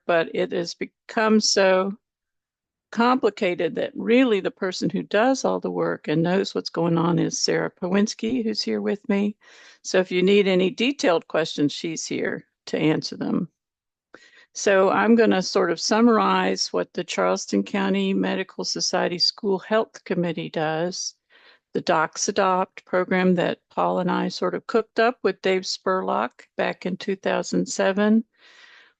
but it has become so complicated that really the person who does all the work and knows what's going on is Sarah Powinski, who's here with me. So if you need any detailed questions, she's here to answer them. So I'm going to sort of summarize what the Charleston County Medical Society School Health Committee does, the Docs Adopt program that Paul and I sort of cooked up with Dave Spurlock back in 2007,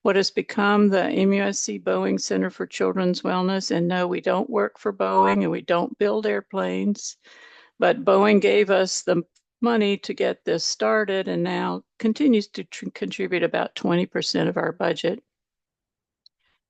what has become the MUSC Boeing Center for Children's Wellness. And no, we don't work for Boeing and we don't build airplanes, but Boeing gave us the money to get this started and now continues to contribute about 20% of our budget.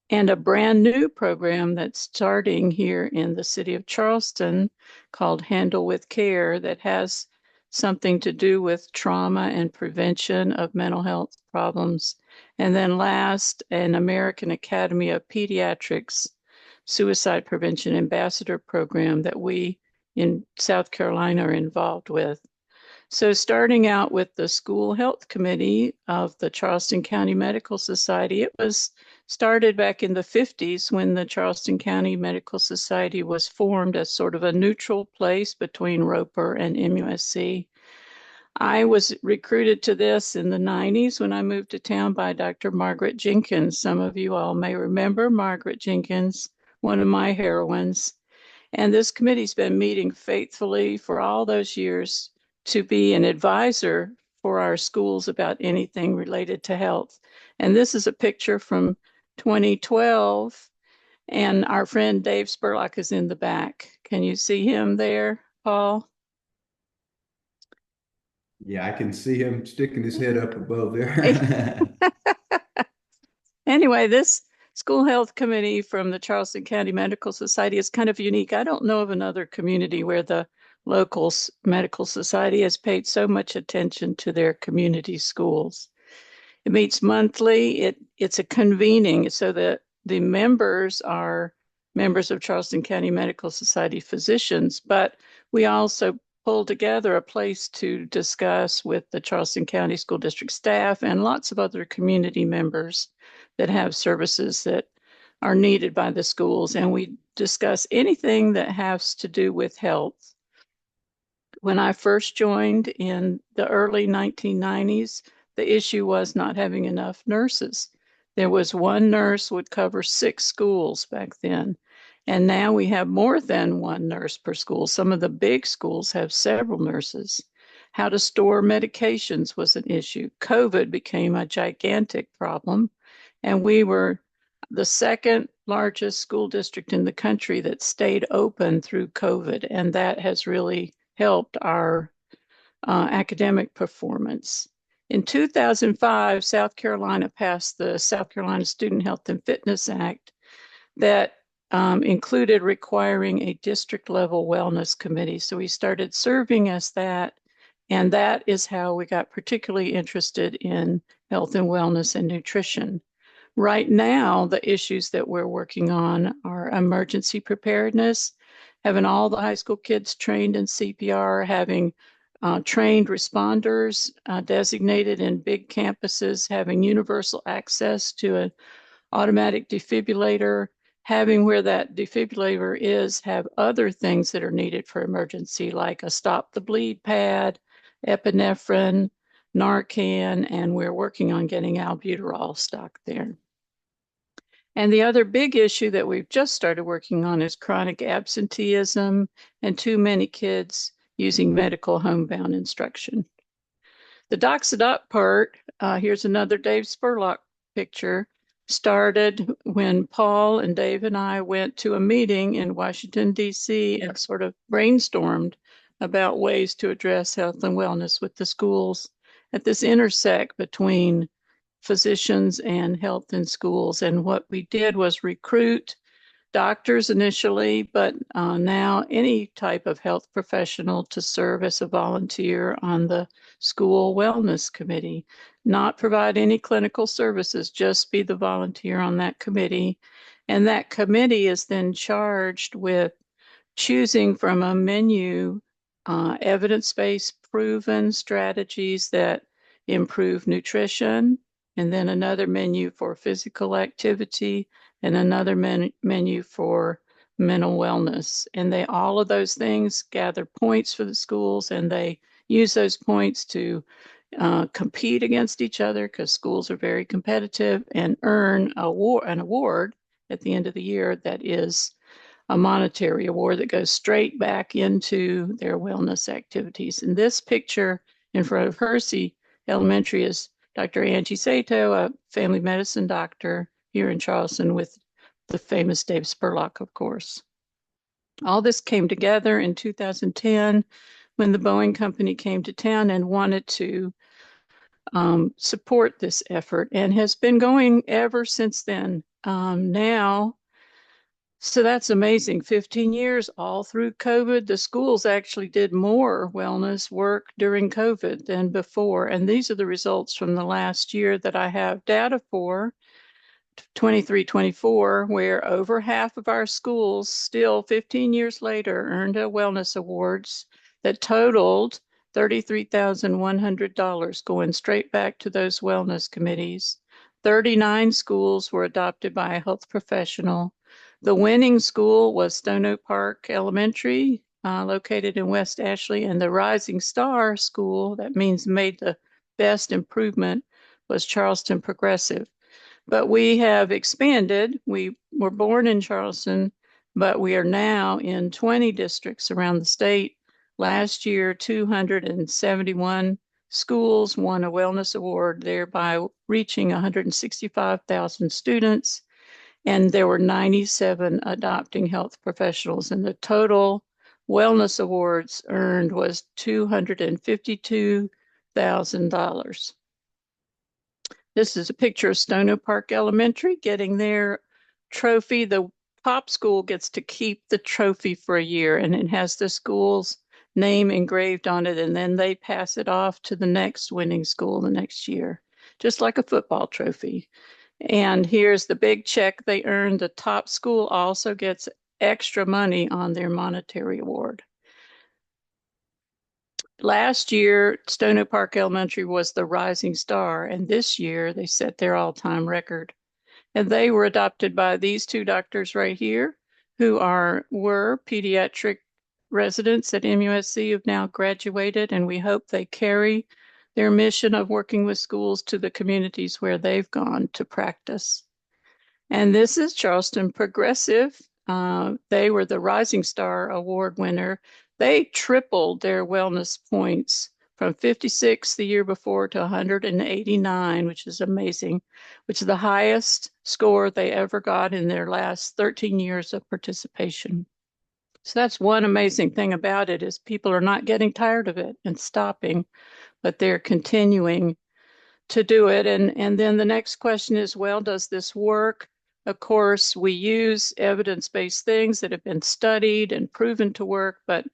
And a brand new program that's starting here in the city of Charleston called Handle with Care that has something to do with trauma and prevention of mental health problems. And then last, an American Academy of Pediatrics Suicide Prevention Ambassador program that we in South Carolina are involved with. So starting out with the School Health Committee of the Charleston County Medical Society, it was started back in the 50s when the Charleston County Medical Society was formed as sort of a neutral place between Roper and MUSC. I was recruited to this in the 90s when I moved to town by Dr. Margaret Jenkins. Some of you all may remember Margaret Jenkins, one of my heroines. And this committee's been meeting faithfully for all those years to be an advisor for our schools about anything related to health. And this is a picture from 2012, and our friend Dave Spurlock is in the back. Can you see him there, Paul? Yeah, I can see him sticking his head up above there. Anyway, this school health committee from the Charleston County Medical Society is kind of unique. I don't know of another community where the local medical society has paid so much attention to their community schools. It meets monthly. It's a convening so that the members are members of Charleston County Medical Society physicians, but we also pull together a place to discuss with the Charleston County School District staff and lots of other community members that have services that are needed by the schools. And we discuss anything that has to do with health. When I first joined in the early 1990s, the issue was not having enough nurses. There was one nurse would cover 6 schools back then. And now we have more than one nurse per school. Some of the big schools have several nurses. How to store medications was an issue. COVID became a gigantic problem. And we were the second largest school district in the country that stayed open through COVID. And that has really helped our academic performance. In 2005, South Carolina passed the South Carolina Student Health and Fitness Act that included requiring a district level wellness committee. So we started serving as that, and that is how we got particularly interested in health and wellness and nutrition. Right now, the issues that we're working on are emergency preparedness, having all the high school kids trained in CPR, having trained responders designated in big campuses, having universal access to an automatic defibrillator, having where that defibrillator is, have other things that are needed for emergency, like a stop the bleed pad, epinephrine, Narcan, and we're working on getting albuterol stocked there. And the other big issue that we've just started working on is chronic absenteeism and too many kids using medical homebound instruction. The Docs Adopt part, here's another Dave Spurlock picture, started when Paul and Dave and I went to a meeting in Washington, D.C. and sort of brainstormed about ways to address health and wellness with the schools at this intersect between physicians and health in schools. And what we did was recruit doctors initially, but now any type of health professional to serve as a volunteer on the school wellness committee, not provide any clinical services, just be the volunteer on that committee. And that committee is then charged with choosing from a menu evidence-based proven strategies that improve nutrition, and then another menu for physical activity, and another menu for mental wellness. And they all of those things gather points for the schools, and they use those points to compete against each other because schools are very competitive and earn an award at the end of the year that is a monetary award that goes straight back into their wellness activities. And this picture in front of Hersey Elementary is Dr. Angie Sato, a family medicine doctor here in Charleston with the famous Dave Spurlock, of course. All this came together in 2010 when the Boeing company came to town and wanted to support this effort and has been going ever since then. So that's amazing. 15 years all through COVID. The schools actually did more wellness work during COVID than before. And these are the results from the last year that I have data for, 23-24, where over half of our schools still 15 years later earned a wellness awards that totaled $33,100 going straight back to those wellness committees. 39 schools were adopted by a health professional. The winning school was Stono Park Elementary, located in West Ashley, and the Rising Star School, that means made the best improvement, was Charleston Progressive. But we have expanded. We were born in Charleston, but we are now in 20 districts around the state. Last year, 271 schools won a wellness award, thereby reaching 165,000 students. And there were 97 adopting health professionals, and the total wellness awards earned was $252,000. This is a picture of Stono Park Elementary getting their trophy. The top school gets to keep the trophy for a year, and it has the school's name engraved on it, and then they pass it off to the next winning school the next year, just like a football trophy. And here's the big check they earned. The top school also gets extra money on their monetary award. Last year, Stono Park Elementary was the rising star, and this year they set their all-time record. And they were adopted by these two doctors right here, who were pediatric residents at MUSC, who've now graduated, and we hope they carry their mission of working with schools to the communities where they've gone to practice. And this is Charleston Progressive. They were the Rising Star Award winner. They tripled their wellness points from 56 the year before to 189, which is amazing, which is the highest score they ever got in their last 13 years of participation. So that's one amazing thing about it is people are not getting tired of it and stopping, but they're continuing to do it. And then the next question is, well, does this work? Of course, we use evidence-based things that have been studied and proven to work, but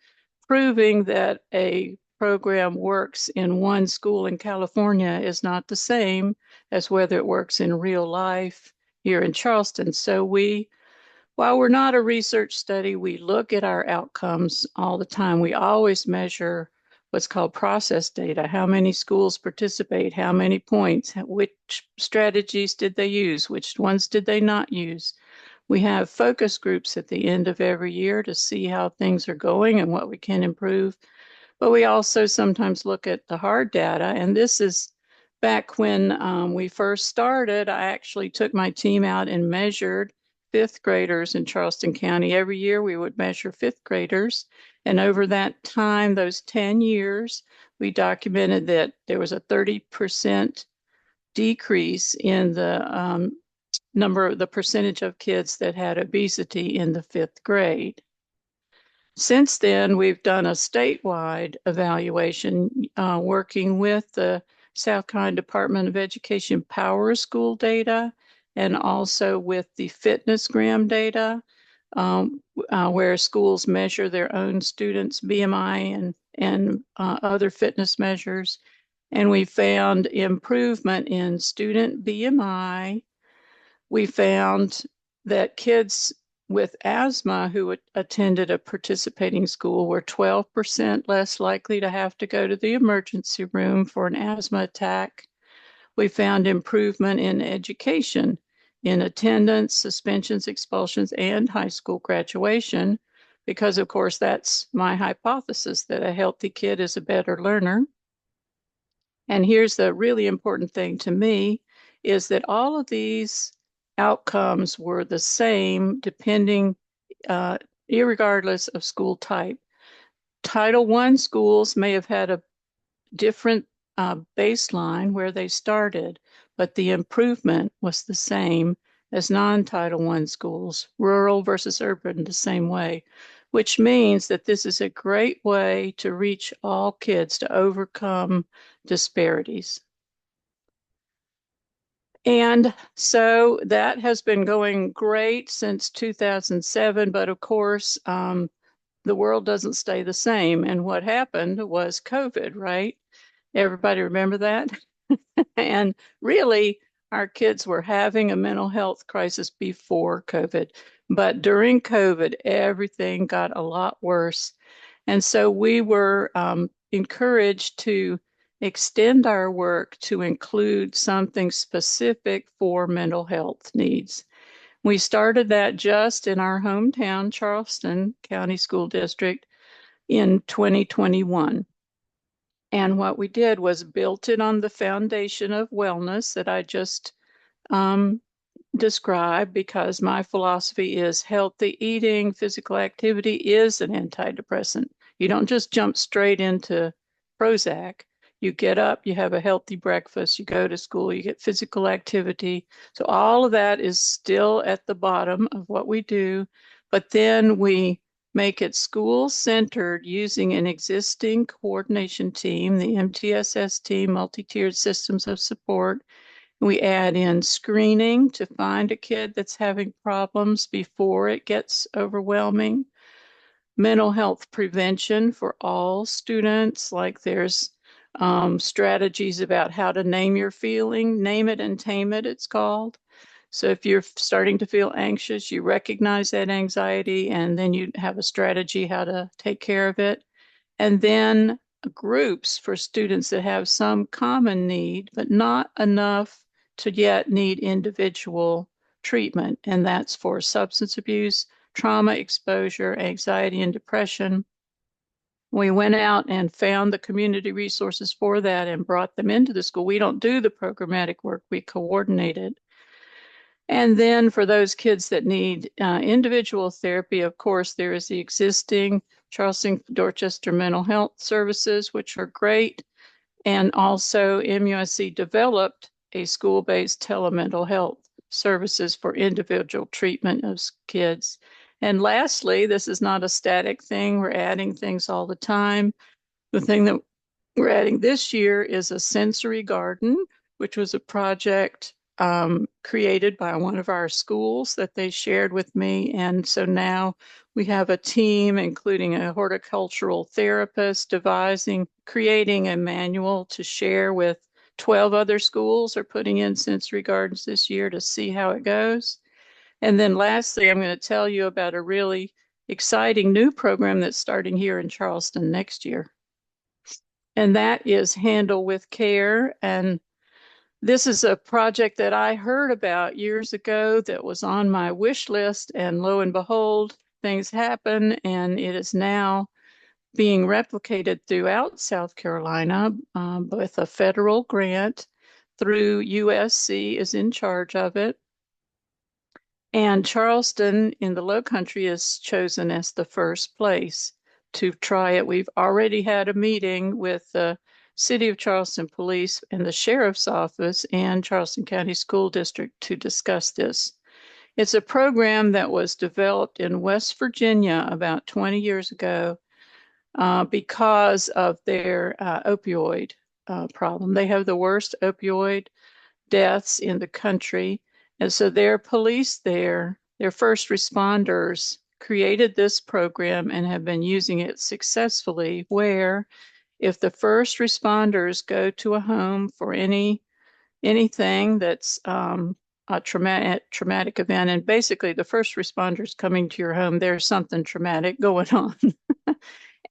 proving that a program works in one school in California is not the same as whether it works in real life here in Charleston. So while we're not a research study, we look at our outcomes all the time. We always measure what's called process data. How many schools participate? How many points? Which strategies did they use? Which ones did they not use? We have focus groups at the end of every year to see how things are going and what we can improve. But we also sometimes look at the hard data. And this is back when we first started. I actually took my team out and measured fifth graders in Charleston County. Every year we would measure fifth graders. And over that time, those 10 years, we documented that there was a 30% decrease in the the percentage of kids that had obesity in the fifth grade. Since then, we've done a statewide evaluation working with the South Carolina Department of Education Power School data and also with the FitnessGram data, where schools measure their own students' BMI and other fitness measures. And we found improvement in student BMI. We found that kids with asthma who attended a participating school were 12% less likely to have to go to the emergency room for an asthma attack. We found improvement in education, in attendance, suspensions, expulsions, and high school graduation, because of course that's my hypothesis that a healthy kid is a better learner. And here's the really important thing to me is that all of these outcomes were the same depending, irregardless of school type. Title I schools may have had a different baseline where they started, but the improvement was the same as non-Title I schools, rural versus urban, the same way, which means that this is a great way to reach all kids to overcome disparities. And so that has been going great since 2007, but of course, the world doesn't stay the same. And what happened was COVID, right? Everybody remember that? And really, our kids were having a mental health crisis before COVID. But during COVID, everything got a lot worse. And so we were encouraged to extend our work to include something specific for mental health needs. We started that just in our hometown, Charleston County School District, in 2021. And what we did was built it on the foundation of wellness that I just um, described, because my philosophy is healthy eating, physical activity is an antidepressant. You don't just jump straight into Prozac. You get up, you have a healthy breakfast, you go to school, you get physical activity. So all of that is still at the bottom of what we do, but then we make it school centered using an existing coordination team, the MTSS team, multi-tiered systems of support. We add in screening to find a kid that's having problems before it gets overwhelming. Mental health prevention for all students, like there's strategies about how to name your feeling, name it and tame it, it's called. So if you're starting to feel anxious, you recognize that anxiety and then you have a strategy how to take care of it. And then groups for students that have some common need, but not enough to yet need individual treatment. And that's for substance abuse, trauma exposure, anxiety, and depression. We went out and found the community resources for that and brought them into the school. We don't do the programmatic work, we coordinate it. And then for those kids that need individual therapy, of course, there is the existing Charleston Dorchester Mental Health Services, which are great. And also MUSC developed a school-based telemental health services for individual treatment of kids. And lastly, this is not a static thing. We're adding things all the time. The thing that we're adding this year is a sensory garden, which was a project created by one of our schools that they shared with me. And so now we have a team, including a horticultural therapist, creating a manual to share with 12 other schools are putting in sensory gardens this year to see how it goes. And then lastly, I'm going to tell you about a really exciting new program that's starting here in Charleston next year. And that is Handle with Care. And this is a project that I heard about years ago that was on my wish list, and lo and behold, things happen, and it is now being replicated throughout South Carolina with a federal grant through USC is in charge of it. And Charleston in the Low Country is chosen as the first place to try it. We've already had a meeting with the City of Charleston Police and the Sheriff's Office and Charleston County School District to discuss this. It's a program that was developed in West Virginia about 20 years ago because of their opioid problem. They have the worst opioid deaths in the country. And so their police there, their first responders, created this program and have been using it successfully, where if the first responders go to a home for anything that's a traumatic event, and basically the first responders coming to your home, there's something traumatic going on.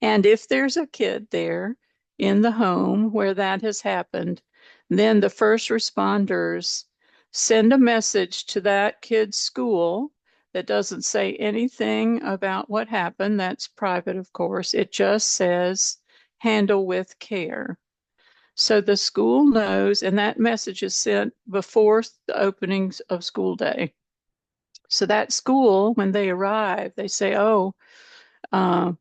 And if there's a kid there in the home where that has happened, Then the first responders send a message to that kid's school that doesn't say anything about what happened. That's private, of course. It just says handle with care. So the school knows, and that message is sent before the openings of school day. So that school, when they arrive, they say, oh, uh,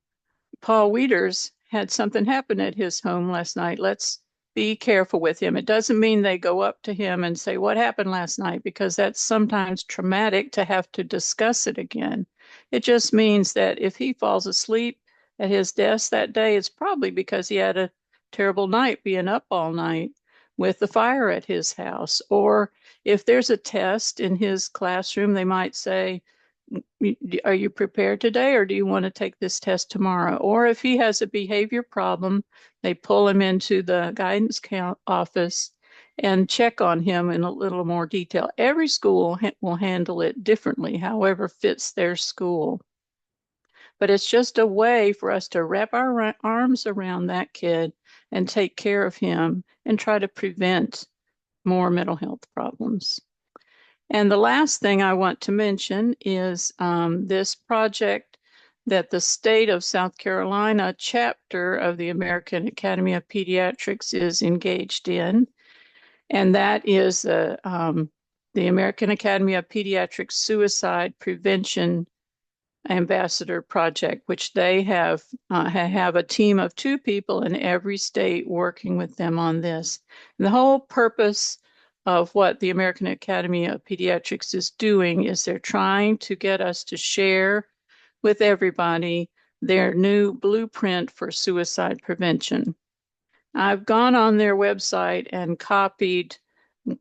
Paul Wieters had something happen at his home last night. Let's be careful with him. It doesn't mean they go up to him and say, what happened last night? Because that's sometimes traumatic to have to discuss it again. It just means that if he falls asleep at his desk that day, it's probably because he had a terrible night being up all night with the fire at his house. Or if there's a test in his classroom, they might say, are you prepared today or do you want to take this test tomorrow? Or if he has a behavior problem, they pull him into the guidance office and check on him in a little more detail. Every school will handle it differently, however fits their school. But it's just a way for us to wrap our arms around that kid and take care of him and try to prevent more mental health problems. And the last thing I want to mention is this project that the state of South Carolina chapter of the American Academy of Pediatrics is engaged in. And that is the American Academy of Pediatrics Suicide Prevention Ambassador Project, which they have a team of 2 people in every state working with them on this. And the whole purpose of what the American Academy of Pediatrics is doing is they're trying to get us to share with everybody their new blueprint for suicide prevention. I've gone on their website and copied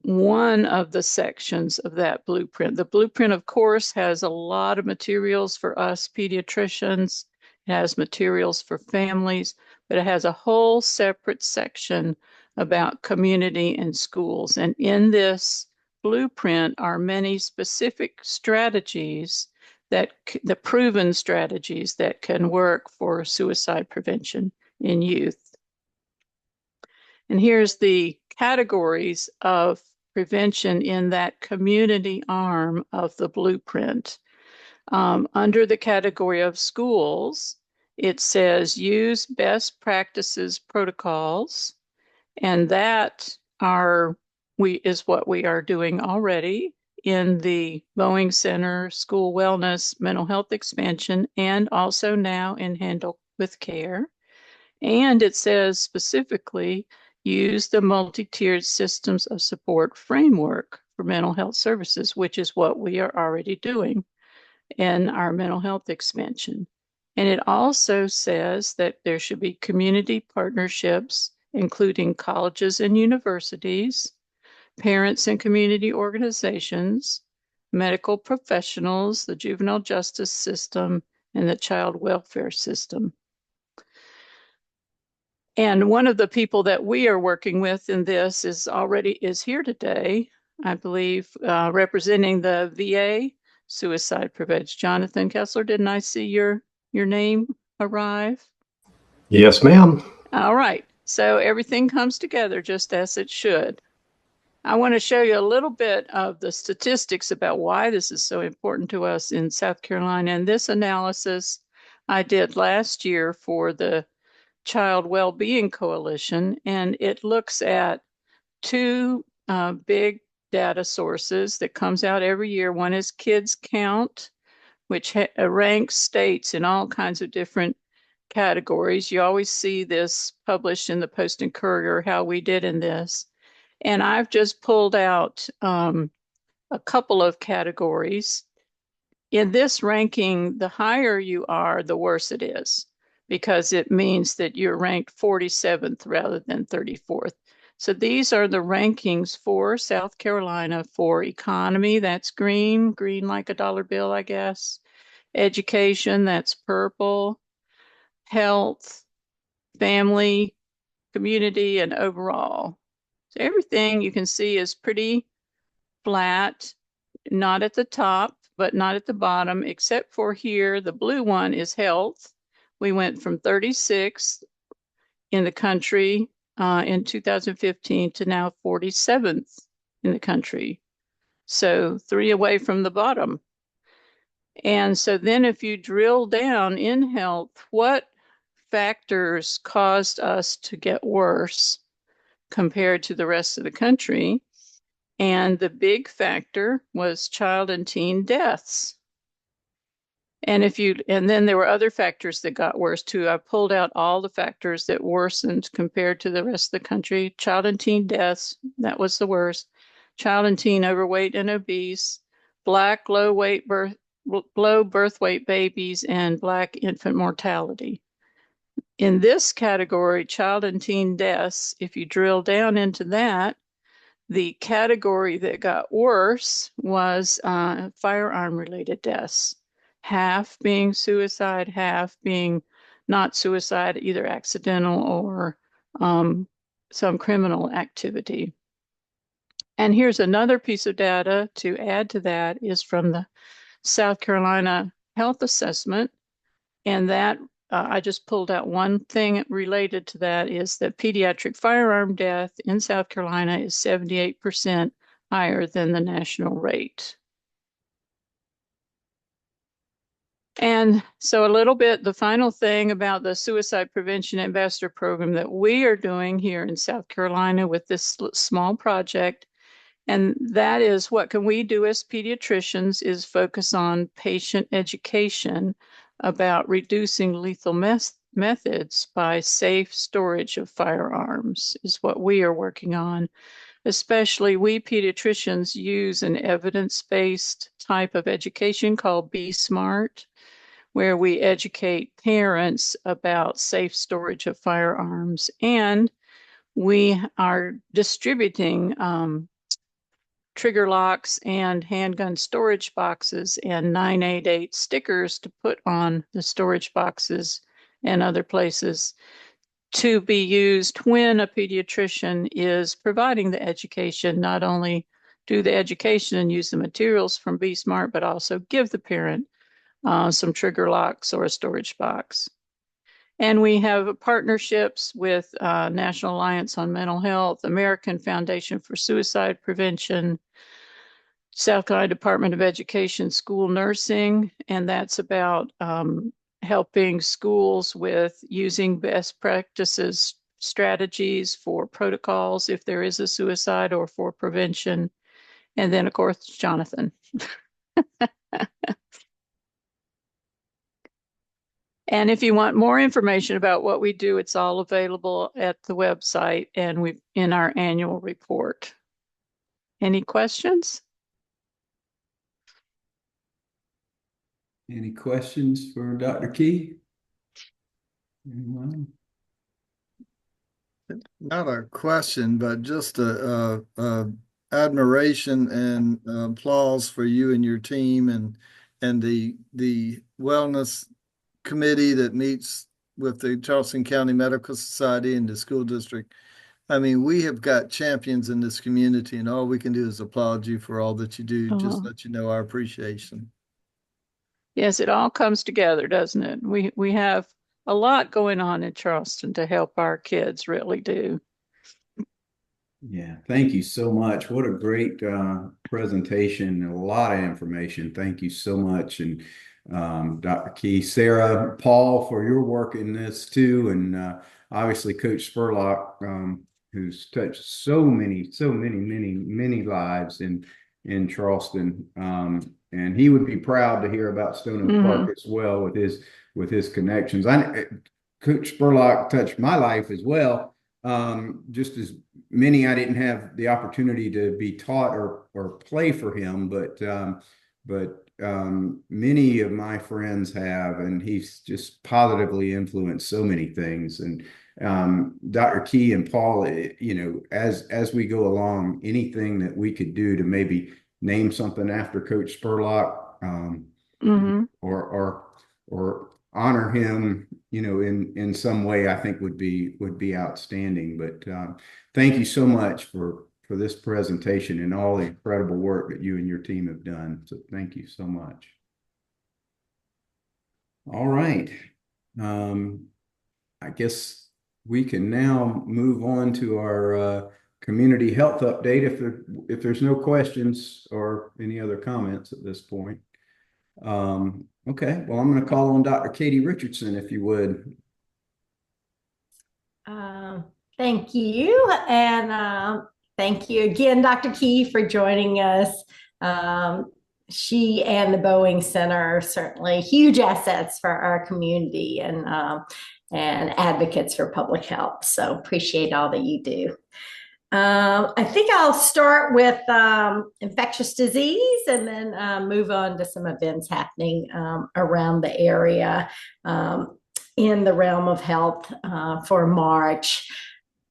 one of the sections of that blueprint. The blueprint, of course, has a lot of materials for us pediatricians. It has materials for families, but it has a whole separate section about community and schools. And in this blueprint are many specific strategies the proven strategies that can work for suicide prevention in youth. And here's the categories of prevention in that community arm of the blueprint. Under the category of schools, it says use best practices protocols, and that is what we are doing already in the Boeing Center, School Wellness, Mental Health Expansion, and also now in Handle with Care. And it says specifically use the multi-tiered systems of support framework for mental health services, which is what we are already doing in our mental health expansion. And it also says that there should be community partnerships, including colleges and universities, parents and community organizations, medical professionals, the juvenile justice system, and the child welfare system. And one of the people that we are working with in this is here today, I believe, representing the VA suicide prevention. Jonathan Kessler, didn't I see your name arrive? Yes, ma'am. All right. So everything comes together just as it should. I want to show you a little bit of the statistics about why this is so important to us in South Carolina. And this analysis I did last year for the Child Wellbeing Coalition, and it looks at 2 big data sources that comes out every year. One is Kids Count, which ranks states in all kinds of different categories. You always see this published in the Post and Courier, how we did in this. And I've just pulled out a couple of categories. In this ranking, the higher you are, the worse it is, because it means that you're ranked 47th rather than 34th. So these are the rankings for South Carolina for economy, that's green like a dollar bill, I guess. Education, that's purple. Health, family, community, and overall. So everything you can see is pretty flat, not at the top, but not at the bottom, except for here, the blue one is health. We went from 36th in the country in 2015 to now 47th in the country. So 3 away from the bottom. And so then if you drill down in health, what factors caused us to get worse compared to the rest of the country? And the big factor was child and teen deaths. And then there were other factors that got worse too. I pulled out all the factors that worsened compared to the rest of the country. Child and teen deaths, that was the worst. Child and teen overweight and obese, Black low birth weight babies, and Black infant mortality. In this category, child and teen deaths, if you drill down into that, the category that got worse was firearm-related deaths, half being suicide, half being not suicide, either accidental or some criminal activity. And here's another piece of data to add to that is from the South Carolina Health Assessment, and that I just pulled out one thing related to that is that pediatric firearm death in South Carolina is 78% higher than the national rate. And so a little bit, the final thing about the Suicide Prevention Ambassador Program that we are doing here in South Carolina with this small project, and that is what can we do as pediatricians is focus on patient education about reducing lethal methods by safe storage of firearms is what we are working on. Especially we pediatricians use an evidence-based type of education called Be Smart, where we educate parents about safe storage of firearms. And we are distributing trigger locks and handgun storage boxes and 988 stickers to put on the storage boxes and other places to be used when a pediatrician is providing the education, not only do the education and use the materials from Be Smart, but also give the parent some trigger locks or a storage box. And we have partnerships with National Alliance on Mental Health, American Foundation for Suicide Prevention, South Carolina Department of Education School Nursing, and that's about helping schools with using best practices strategies for protocols if there is a suicide or for prevention. And then, of course, Jonathan. And if you want more information about what we do, it's all available at the website and in our annual report. Any questions? Any questions for Dr. Key? Anyone? Not a question, but just a admiration and applause for you and your team and the wellness committee that meets with the Charleston County Medical Society and the school district. I mean, we have got champions in this community, and all we can do is applaud you for all that you do. Just let you know our appreciation. Yes, it all comes together, doesn't it? We have a lot going on in Charleston to help our kids, really do. Yeah, thank you so much. What a great presentation, a lot of information. Thank you so much. And Dr. Key, Sarah, Paul, for your work in this too. And obviously Coach Spurlock, who's touched so many lives in Charleston. And he would be proud to hear about Stone Oak Park as well with his connections. Coach Spurlock touched my life as well. Just as many, I didn't have the opportunity to be taught or play for him, but many of my friends have, and he's just positively influenced so many things. And Dr. Key and Paul, as we go along, anything that we could do to maybe name something after Coach Spurlock, or honor him, in some way, I think would be outstanding. But thank you so much for this presentation and all the incredible work that you and your team have done. So thank you so much. All right. I guess we can now move on to our community health update if there's no questions or any other comments at this point. Okay, well, I'm going to call on Dr. Katie Richardson, if you would. Thank you. And thank you again, Dr. Key, for joining us. She and the Boeing Center are certainly huge assets for our community and advocates for public health. So appreciate all that you do. I think I'll start with infectious disease and then move on to some events happening around the area in the realm of health for March.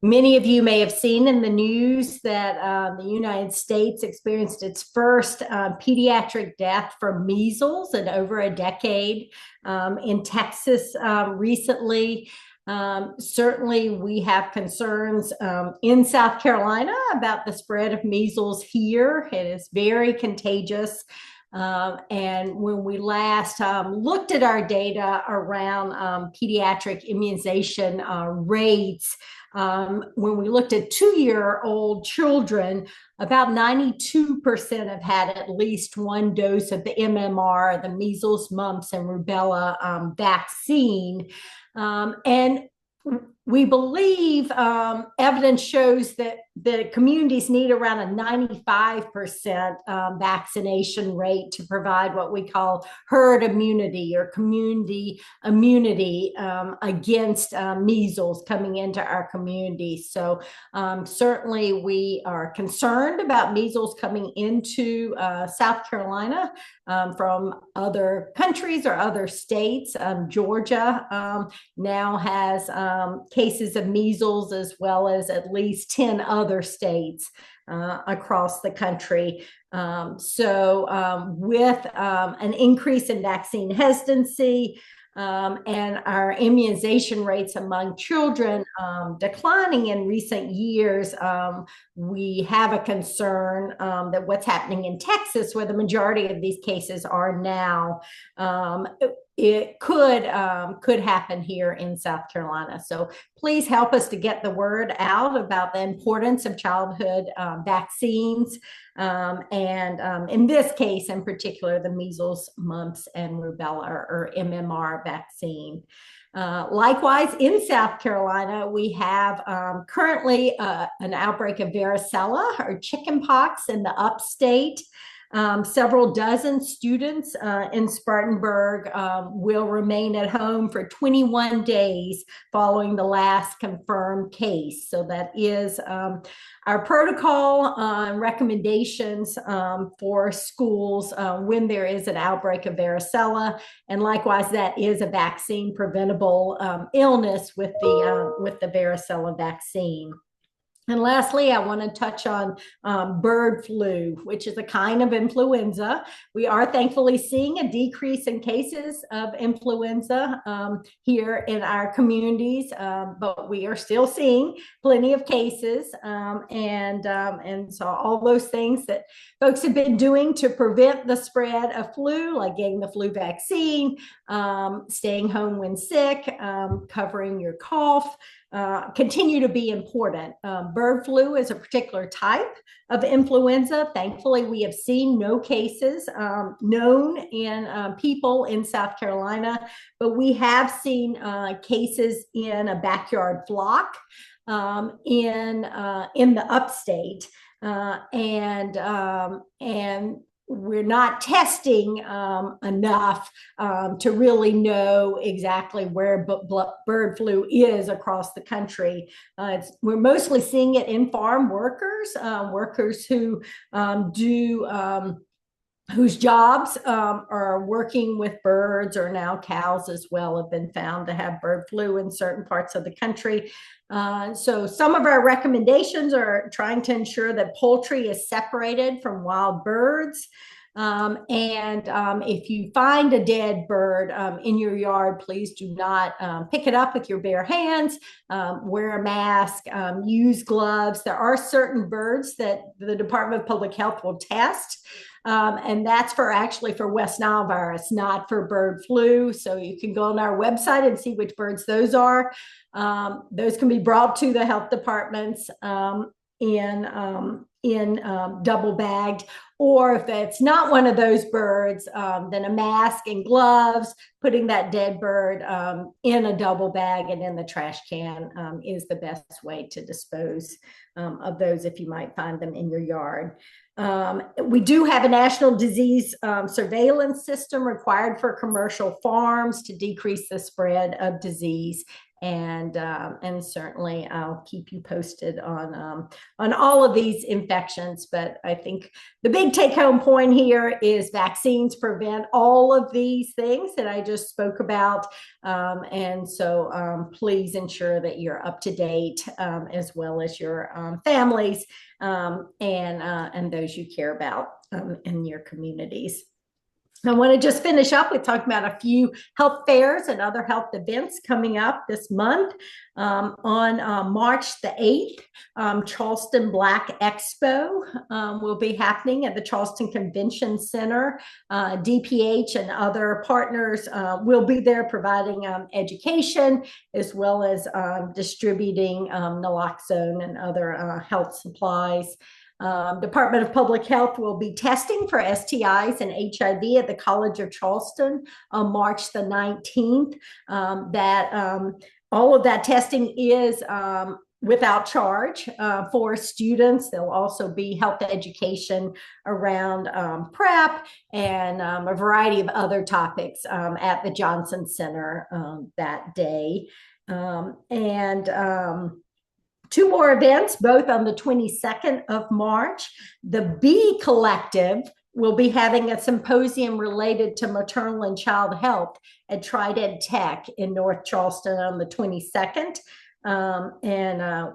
Many of you may have seen in the news that the United States experienced its first pediatric death from measles in over a decade in Texas recently. Certainly, we have concerns in South Carolina about the spread of measles here. It is very contagious. And when we last looked at our data around pediatric immunization rates, when we looked at 2-year-old children, about 92% have had at least one dose of the MMR, the measles, mumps, and rubella vaccine. And we believe evidence shows that the communities need around a 95% vaccination rate to provide what we call herd immunity or community immunity against measles coming into our community. So certainly we are concerned about measles coming into South Carolina from other countries or other states. Georgia now has cases of measles, as well as at least 10 other states across the country. With an increase in vaccine hesitancy and our immunization rates among children declining in recent years, we have a concern that what's happening in Texas, where the majority of these cases are now, it could happen here in South Carolina. So please help us to get the word out about the importance of childhood vaccines. And in this case, in particular, the measles, mumps, and rubella or MMR vaccine. Likewise, in South Carolina, we have currently an outbreak of varicella or chickenpox in the upstate. Several dozen students in Spartanburg will remain at home for 21 days following the last confirmed case. So that is our protocol recommendations for schools when there is an outbreak of varicella. And likewise, that is a vaccine preventable illness with the varicella vaccine. And lastly, I want to touch on bird flu, which is a kind of influenza. We are thankfully seeing a decrease in cases of influenza here in our communities, but we are still seeing plenty of cases. And so all those things that folks have been doing to prevent the spread of flu, like getting the flu vaccine, staying home when sick, covering your cough, continue to be important. Bird flu is a particular type of influenza. Thankfully, we have seen no cases known in people in South Carolina, but we have seen cases in a backyard flock in the upstate, and we're not testing enough to really know exactly where bird flu is across the country. We're mostly seeing it in farm workers, workers who whose jobs are working with birds, or now cows as well have been found to have bird flu in certain parts of the country. So some of our recommendations are trying to ensure that poultry is separated from wild birds. If you find a dead bird in your yard, please do not pick it up with your bare hands. Wear a mask, use gloves. There are certain birds that the Department of Public Health will test And that's actually for West Nile virus, not for bird flu. So you can go on our website and see which birds those are. Those can be brought to the health departments in double bagged, or if it's not one of those birds, then a mask and gloves, putting that dead bird in a double bag and in the trash can is the best way to dispose of those if you might find them in your yard. We do have a national disease surveillance system required for commercial farms to decrease the spread of disease. And certainly I'll keep you posted on all of these infections. But I think the big take-home point here is vaccines prevent all of these things that I just spoke about. And so please ensure that you're up to date, as well as your families and those you care about in your communities. I want to just finish up with talking about a few health fairs and other health events coming up this month. On March the 8th, Charleston Black Expo will be happening at the Charleston Convention Center. DPH and other partners will be there providing education, as well as distributing naloxone and other health supplies. Department of Public Health will be testing for STIs and HIV at the College of Charleston on March the 19th. All of that testing is without charge for students. There'll also be health education around PrEP and a variety of other topics at the Johnson Center that day. Two more events, both on the 22nd of March. The Bee Collective will be having a symposium related to maternal and child health at Trident Tech in North Charleston on the 22nd.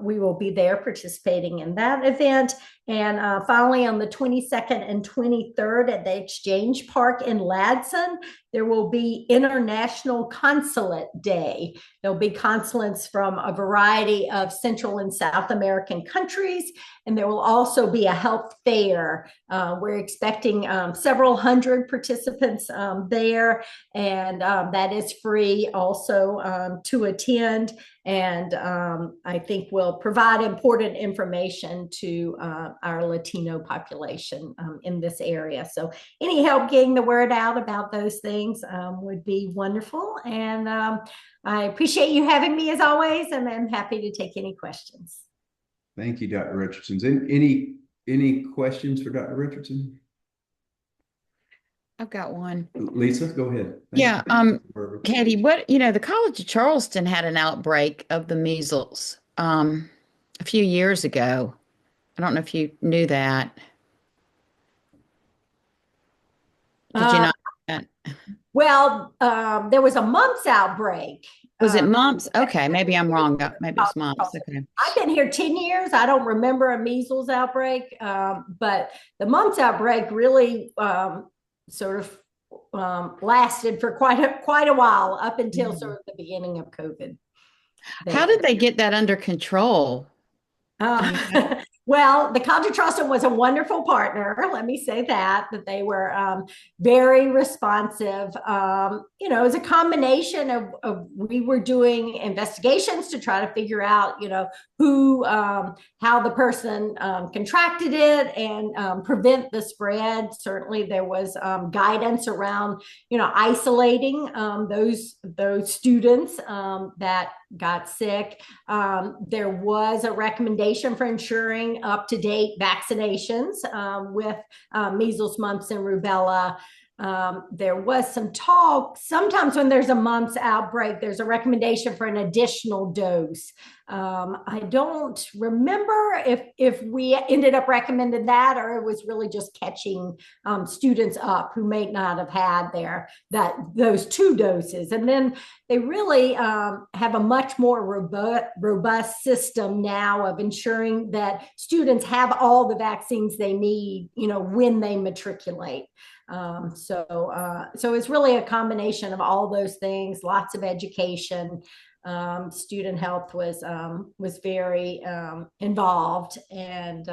We will be there participating in that event. And finally, on the 22nd and 23rd at the Exchange Park in Ladson, there will be International Consulate Day. There'll be consulates from a variety of Central and South American countries, and there will also be a health fair. We're expecting several hundred participants there, and that is free also to attend. And I think will provide important information to our Latino population in this area. So any help getting the word out about those things would be wonderful. And I appreciate you having me as always, and I'm happy to take any questions. Thank you, Dr. Richardson. Any questions for Dr. Richardson? I've got one. Lisa, go ahead. Yeah, Katie, the College of Charleston had an outbreak of the measles a few years ago. I don't know if you knew that. Did you not know that? Well, there was a mumps outbreak. Was it mumps? Okay, maybe I'm wrong. Maybe it's mumps. Okay. I've been here 10 years. I don't remember a measles outbreak, but the mumps outbreak really sort of lasted for quite a while, up until sort of the beginning of COVID. How did they get that under control? Well, the College of Charleston was a wonderful partner. Let me say that they were very responsive. It was a combination of we were doing investigations to try to figure out, who, how the person contracted it and prevent the spread. Certainly there was guidance around, isolating those students that got sick. There was a recommendation for ensuring up-to-date vaccinations with measles, mumps, and rubella. There was some talk. Sometimes when there's a mumps outbreak, there's a recommendation for an additional dose. I don't remember if we ended up recommending that, or it was really just catching students up who may not have had those 2 doses. And then they really have a much more robust system now of ensuring that students have all the vaccines they need, when they matriculate. So it's really a combination of all those things, lots of education. Student health was very involved, and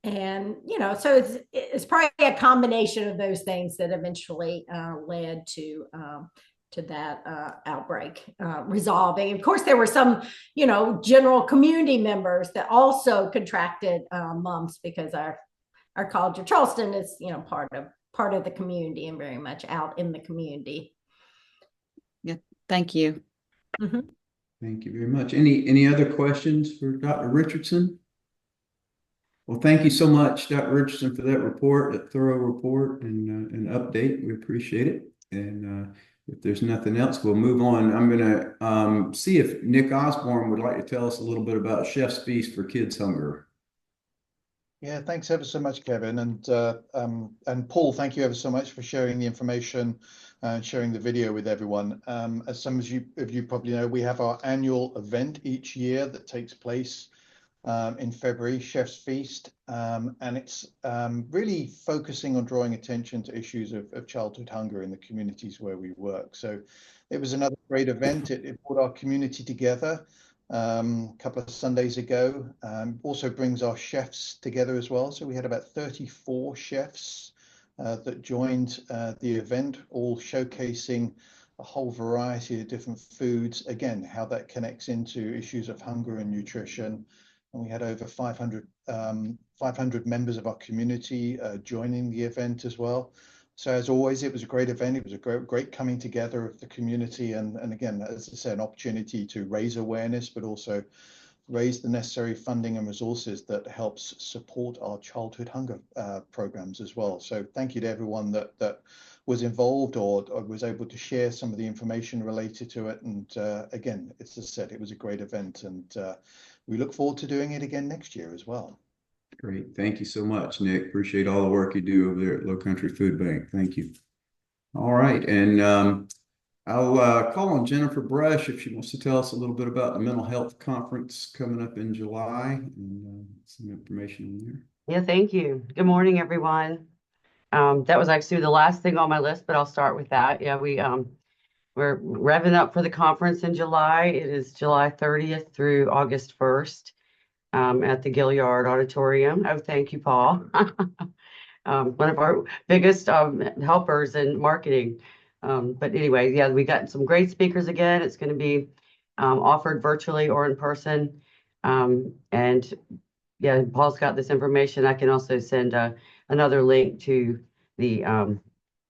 And, so it's probably a combination of those things that eventually led to that outbreak resolving. Of course, there were some, general community members that also contracted mumps, because our College of Charleston is, part of the community and very much out in the community. Yeah, thank you. Mm-hmm. Thank you very much. Any other questions for Dr. Richardson? Well, thank you so much, Dr. Richardson, for that report, that thorough report and an update. We appreciate it. And if there's nothing else, we'll move on. I'm going to see if Nick Osborne would like to tell us a little bit about Chef's Feast for Kids Hunger. Yeah, thanks ever so much, Kevin. And Paul, thank you ever so much for sharing the information and sharing the video with everyone. As some of you probably know, we have our annual event each year that takes place in February, Chef's Feast, and it's really focusing on drawing attention to issues of childhood hunger in the communities where we work. So it was another great event. It brought our community together a couple of Sundays ago. Also brings our chefs together as well. So we had about 34 chefs that joined the event, all showcasing a whole variety of different foods. Again, how that connects into issues of hunger and nutrition. And we had over 500 members of our community joining the event as well. So as always, it was a great event. It was a great coming together of the community. And again, as I said, an opportunity to raise awareness, but also raise the necessary funding and resources that helps support our childhood hunger programs as well. So thank you to everyone that was involved or was able to share some of the information related to it. And again, as I said, it was a great event, and we look forward to doing it again next year as well. Great. Thank you so much, Nick. Appreciate all the work you do over there at Low Country Food Bank. Thank you. All right. And I'll call on Jennifer Brush if she wants to tell us a little bit about the mental health conference coming up in July and some information in there. Yeah, thank you. Good morning, everyone. That was actually the last thing on my list, but I'll start with that. Yeah, we're revving up for the conference in July. It is July 30th through August 1st at the Gilliard Auditorium. Oh, thank you, Paul. One of our biggest helpers in marketing. But anyway, yeah, we got some great speakers again. It's going to be offered virtually or in person. And yeah, Paul's got this information. I can also send another link to the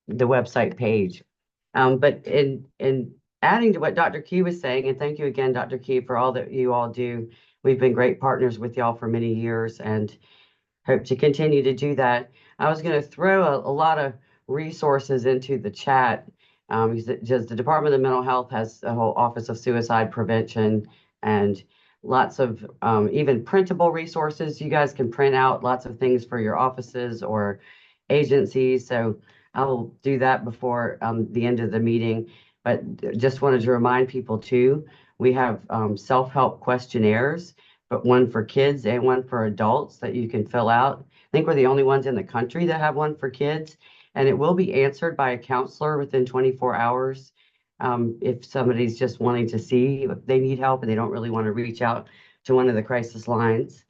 website page. But in adding to what Dr. Key was saying, and thank you again, Dr. Key, for all that you all do. We've been great partners with y'all for many years and hope to continue to do that. I was going to throw a lot of resources into the chat. Because the Department of Mental Health has a whole Office of Suicide Prevention and lots of even printable resources. You guys can print out lots of things for your offices or agencies. So I will do that before the end of the meeting. But just wanted to remind people too, we have self-help questionnaires, but one for kids and one for adults that you can fill out. I think we're the only ones in the country that have one for kids, and it will be answered by a counselor within 24 hours. If somebody's just wanting to see if they need help and they don't really want to reach out to one of the crisis lines.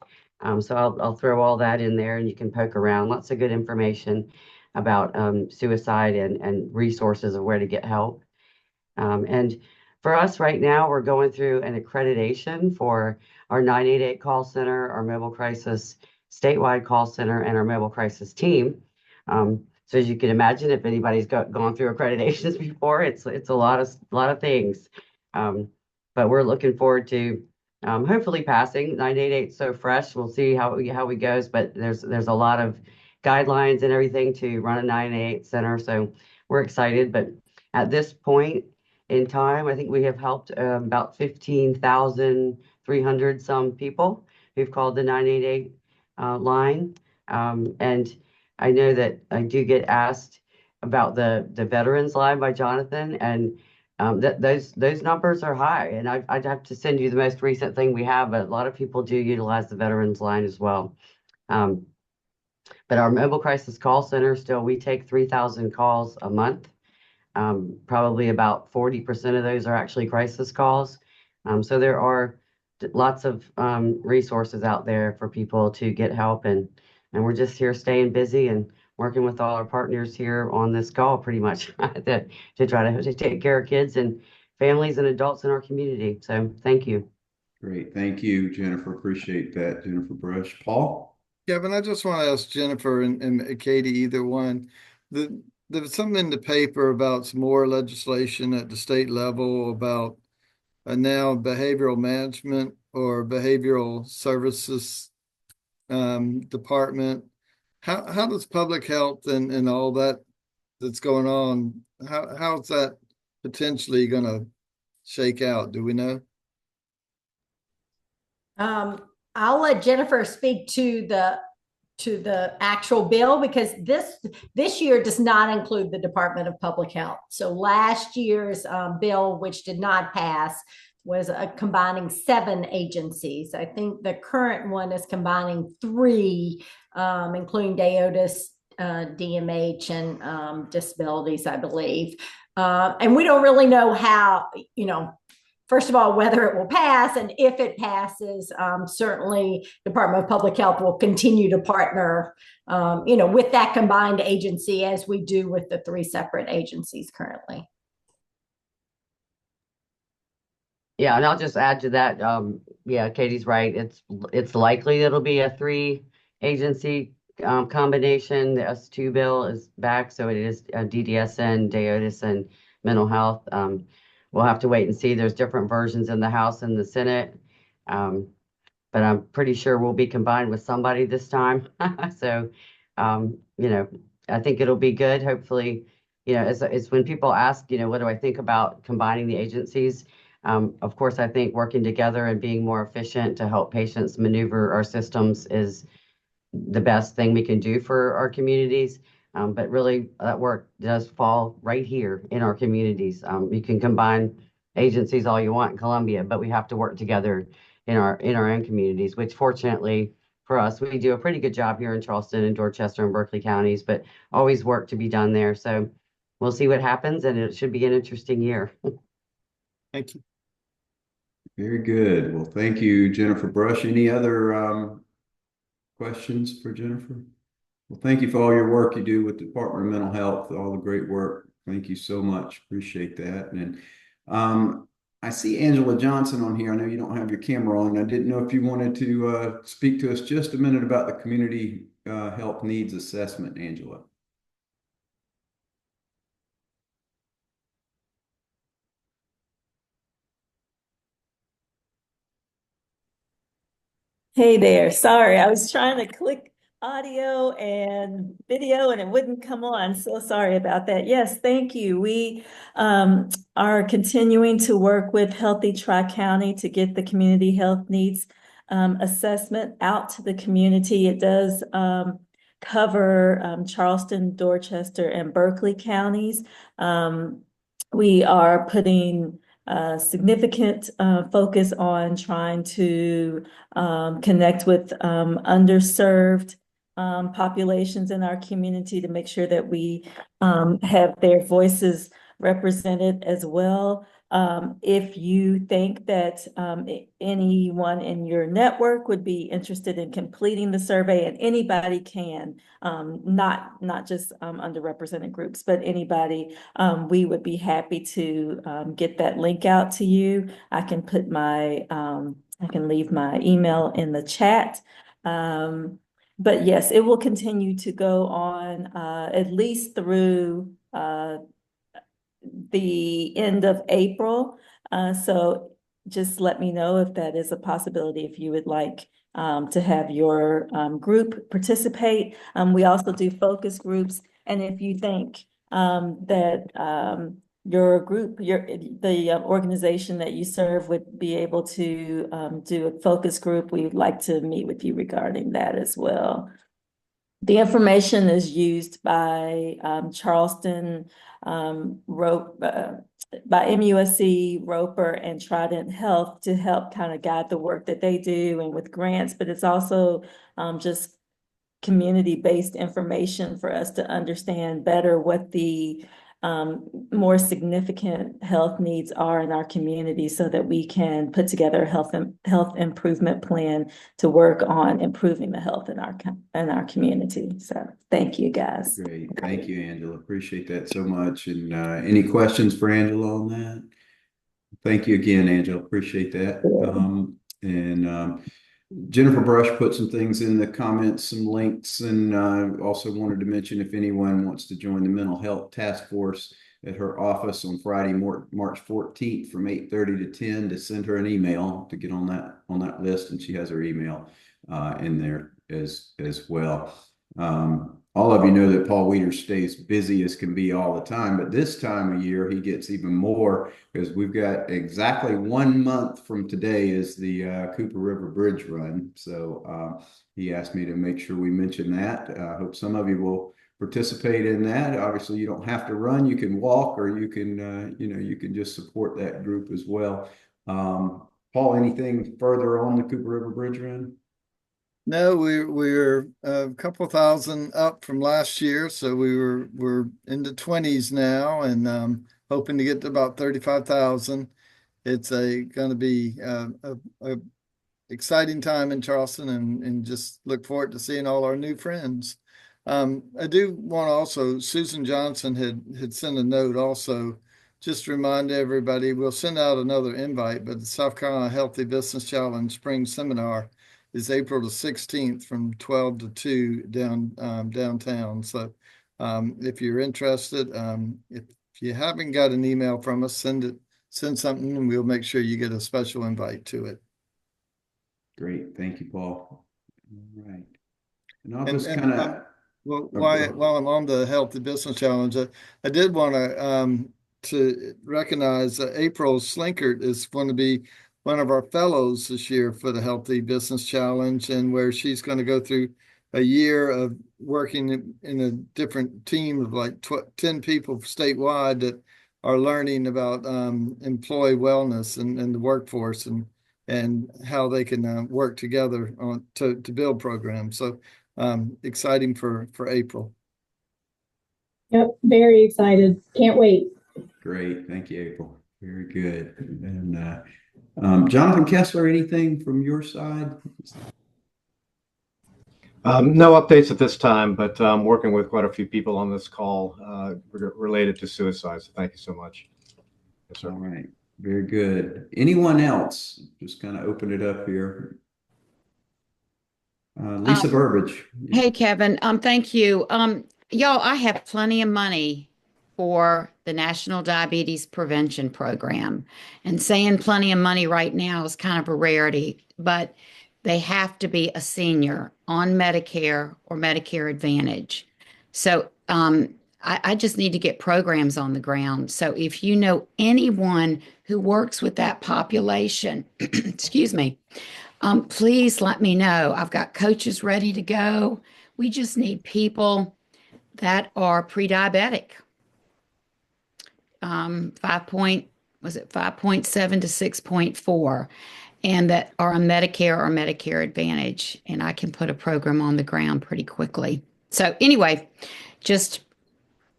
So I'll throw all that in there and you can poke around. Lots of good information about suicide and resources of where to get help. And for us right now, we're going through an accreditation for our 988 call center, our mobile crisis statewide call center, and our mobile crisis team. So as you can imagine, if anybody's gone through accreditations before, it's a lot of things. But we're looking forward to hopefully passing. 988 so fresh. We'll see how we goes. But there's a lot of guidelines and everything to run a 988 center. So we're excited. But at this point in time, I think we have helped about 15,300 some people who've called the 988 line. And I know that I do get asked about the veterans line by Jonathan, and those numbers are high. And I'd have to send you the most recent thing we have, but a lot of people do utilize the veterans line as well. But our mobile crisis call center, still, we take 3,000 calls a month. Probably about 40% of those are actually crisis calls. So there are lots of resources out there for people to get help and and we're just here staying busy and working with all our partners here on this call pretty much to try to take care of kids and families and adults in our community. So thank you. Great. Thank you, Jennifer. Appreciate that, Jennifer Brush. Paul? Kevin, I just want to ask Jennifer and Katie, either one. There was something in the paper about some more legislation at the state level about now behavioral management or behavioral services department. How does public health and all that that's going on, how's that potentially going to shake out? Do we know? I'll let Jennifer speak to the actual bill, because this year does not include the Department of Public Health. So last year's bill, which did not pass, was combining 7 agencies. I think the current one is combining 3, including DAODAS, DMH, and disabilities, I believe. And we don't really know how, first of all, whether it will pass, and if it passes, certainly Department of Public Health will continue to partner, with that combined agency as we do with the 3 separate agencies currently. Yeah, and I'll just add to that. Yeah, Katie's right. It's likely it'll be a 3 agency combination. The S2 bill is back, so it is DDSN, DAODAS, and mental health. We'll have to wait and see. There's different versions in the House and the Senate, but I'm pretty sure we'll be combined with somebody this time. So, I think it'll be good. Hopefully, it's when people ask, what do I think about combining the agencies? Of course, I think working together and being more efficient to help patients maneuver our systems is the best thing we can do for our communities. But really, that work does fall right here in our communities. You can combine agencies all you want in Columbia, but we have to work together in our own communities, which fortunately for us, we do a pretty good job here in Charleston and Dorchester and Berkeley counties, but always work to be done there. So we'll see what happens, and it should be an interesting year. Thank you. Very good. Well, thank you, Jennifer Brush. Any other questions for Jennifer? Well, thank you for all your work you do with the Department of Mental Health, all the great work. Thank you so much. Appreciate that. And I see Angela Johnson on here. I know you don't have your camera on. I didn't know if you wanted to speak to us just a minute about the Community Health Needs Assessment, Angela. Hey there. Sorry, I was trying to click audio and video and it wouldn't come on. So sorry about that. Yes, thank you. We are continuing to work with Healthy Tri-County to get the community health needs assessment out to the community. It does cover Charleston, Dorchester, and Berkeley counties. We are putting significant focus on trying to connect with underserved populations in our community to make sure that we have their voices represented as well. If you think that anyone in your network would be interested in completing the survey, and anybody can, not just underrepresented groups, but anybody, we would be happy to get that link out to you. I can put I can leave my email in the chat. But yes, it will continue to go on at least through the end of April. So just let me know if that is a possibility, if you would like to have your group participate. We also do focus groups. And if you think that your group, the organization that you serve would be able to do a focus group, we would like to meet with you regarding that as well. The information is used by Charleston, by MUSC, Roper, and Trident Health to help kind of guide the work that they do and with grants, but it's also just community-based information for us to understand better what the more significant health needs are in our community so that we can put together a health improvement plan to work on improving the health in our community. So thank you, guys. Great. Thank you, Angela. Appreciate that so much. And any questions for Angela on that? Thank you again, Angela. Appreciate that. Jennifer Brush put some things in the comments, some links, and also wanted to mention if anyone wants to join the mental health task force at her office on Friday, March 14th from 8:30 to 10, to send her an email to get on that list, and she has her email in there as well. All of you know that Paul Weeder stays busy as can be all the time, but this time of year he gets even more because we've got exactly 1 month from today is the Cooper River Bridge Run. So he asked me to make sure we mention that. I hope some of you will participate in that. Obviously, you don't have to run; you can walk, or you can, you can just support that group as well. Paul, anything further on the Cooper River Bridge Run? No, we're a couple thousand up from last year, so we're in the 20s now, and hoping to get to about 35,000. It's going to be a exciting time in Charleston, and just look forward to seeing all our new friends. I do want to also, Susan Johnson had sent a note also, just to remind everybody, we'll send out another invite, but the South Carolina Healthy Business Challenge Spring Seminar is April the 16th from 12 to 2 downtown. So if you're interested, if you haven't got an email from us, send something, and we'll make sure you get a special invite to it. Great. Thank you, Paul. All right. And I'll just kind of... While I'm on the Healthy Business Challenge, I did want to recognize April Slinkert is going to be one of our fellows this year for the Healthy Business Challenge, and where she's going to go through a year of working in a different team of like 10 people statewide that are learning about employee wellness and the workforce, and how they can work together to build programs. So exciting for April. Yep, very excited. Can't wait. Great. Thank you, April. Very good. And Jonathan Kessler, anything from your side? No updates at this time, but working with quite a few people on this call related to suicide. So thank you so much. Yes, sir. All right. Very good. Anyone else? Just kind of open it up here. Lisa Burbidge. Hey, Kevin. Thank you. Y'all, I have plenty of money for the National Diabetes Prevention Program. And saying plenty of money right now is kind of a rarity, but they have to be a senior on Medicare or Medicare Advantage. So I just need to get programs on the ground. So if you know anyone who works with that population, excuse me, please let me know. I've got coaches ready to go. We just need people that are pre-diabetic. 5.7 to 6.4, and that are on Medicare or Medicare Advantage. And I can put a program on the ground pretty quickly. So anyway, just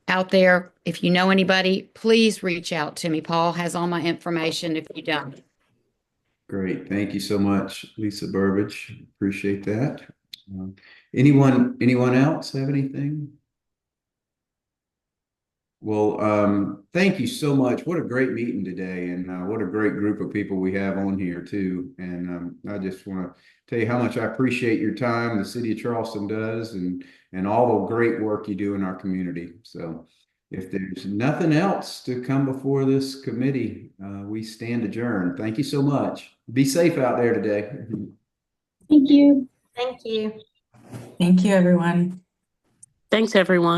out there, if you know anybody, please reach out to me. Paul has all my information if you don't. Great. Thank you so much, Lisa Burbidge. Appreciate that. Anyone else have anything? Well, thank you so much. What a great meeting today, and what a great group of people we have on here too. And I just want to tell you how much I appreciate your time, the city of Charleston does, and all the great work you do in our community. So if there's nothing else to come before this committee, we stand adjourned. Thank you so much. Be safe out there today. Thank you. Thank you. Thank you, everyone. Thanks, everyone.